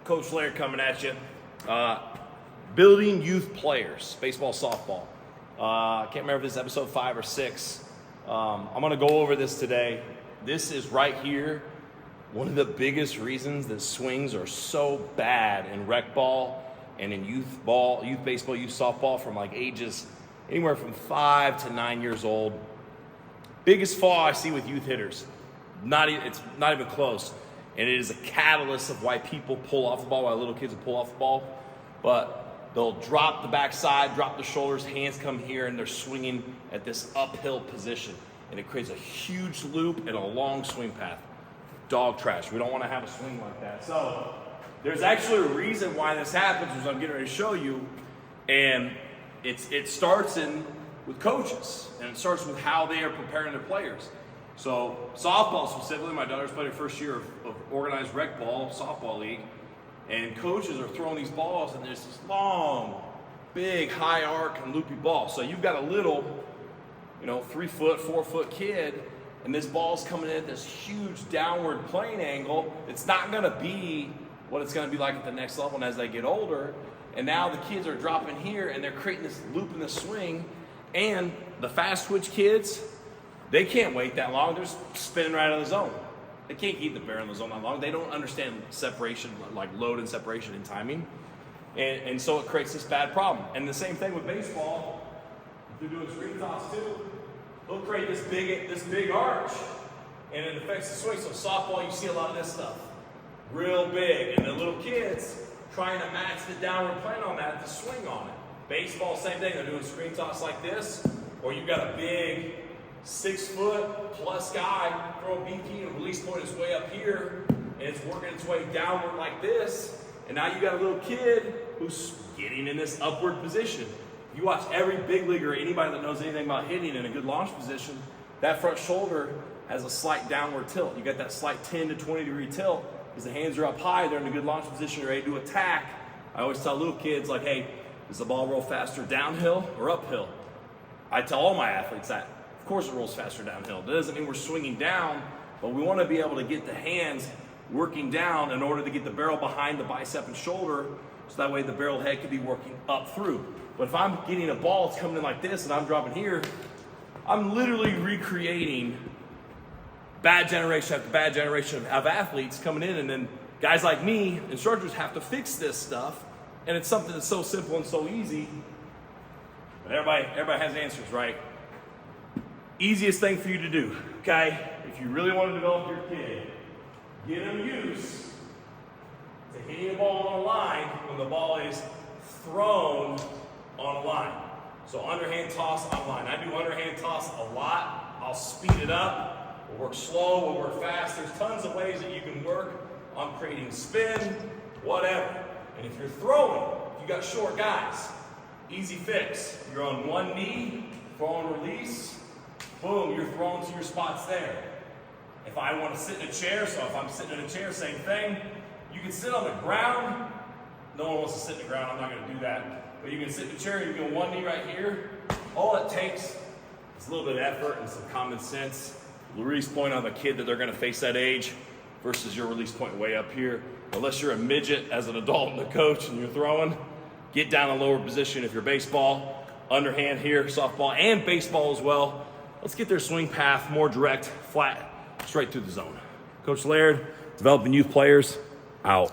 Coach Laird coming at you. Building youth players, baseball, softball. I can't remember if this is episode 5 or 6. I'm going to go over this today. This is right here one of the biggest reasons that swings are so bad in rec ball and in youth ball, youth baseball, youth softball from like ages anywhere from 5 to 9 years old. Biggest flaw I see with youth hitters. It's not even close. And it is a catalyst of why people pull off the ball, why little kids will pull off the ball. But they'll drop the backside, drop the shoulders, hands come here, and they're swinging at this uphill position. And it creates a huge loop and a long swing path. Dog trash. We don't want to have a swing like that. So there's actually a reason why this happens, which I'm getting ready to show you. And it starts with coaches, and it starts with how they are preparing their players. So softball specifically, my daughter's played her first year of organized rec ball, softball league, and coaches are throwing these balls, and there's this long, big, high arc and loopy ball. So you've got a little, 3 foot, 4 foot kid, and this ball's coming in at this huge downward plane angle. It's not gonna be what it's gonna be like at the next level and as they get older. And now the kids are dropping here, and they're creating this loop in the swing, and the fast twitch kids, they can't wait that long. They're just spinning right out of the zone. They can't keep the barrel in the zone that long. They don't understand separation, like load and separation and timing. And so it creates this bad problem. And the same thing with baseball. If they're doing screen toss too, they'll create this big arch, and it affects the swing. So softball, you see a lot of this stuff. Real big. And the little kids trying to match the downward plane on that to swing on it. Baseball, same thing. They're doing screen toss like this, or you've got a big 6 foot plus guy throwing BP, and release point is way up here, and it's working its way downward like this. And now you got a little kid who's getting in this upward position. You watch every big leaguer, anybody that knows anything about hitting in a good launch position, that front shoulder has a slight downward tilt. You got that slight 10 to 20 degree tilt because the hands are up high, they're in a good launch position, they're ready to attack. I always tell little kids, like, hey, does the ball roll faster downhill or uphill? I tell all my athletes that. Of course it rolls faster downhill. That doesn't mean we're swinging down, but we want to be able to get the hands working down in order to get the barrel behind the bicep and shoulder, so that way the barrel head can be working up through. But if I'm getting a ball that's coming in like this and I'm dropping here, I'm literally recreating bad generation after bad generation of athletes coming in, and then guys like me, instructors, have to fix this stuff. And it's something that's so simple and so easy, but everybody has answers, right? Easiest thing for you to do, okay? If you really want to develop your kid, get them used to hitting the ball on a line when the ball is thrown on a line. So underhand toss on line. I do underhand toss a lot. I'll speed it up. We'll work slow, we'll work fast. There's tons of ways that you can work on creating spin, whatever. And if you're throwing, if you got short guys, easy fix. You're on one knee, throw and release. Boom, you're throwing to your spots there. If I want to sit in a chair, so if I'm sitting in a chair, same thing. You can sit on the ground. No one wants to sit in the ground, I'm not going to do that. But you can sit in a chair, you can one knee right here. All it takes is a little bit of effort and some common sense. Release point on the kid that they're going to face that age versus your release point way up here. Unless you're a midget as an adult and a coach and you're throwing, get down a lower position if you're baseball. Underhand here, softball and baseball as well. Let's get their swing path more direct, flat, straight through the zone. Coach Laird, developing youth players, out.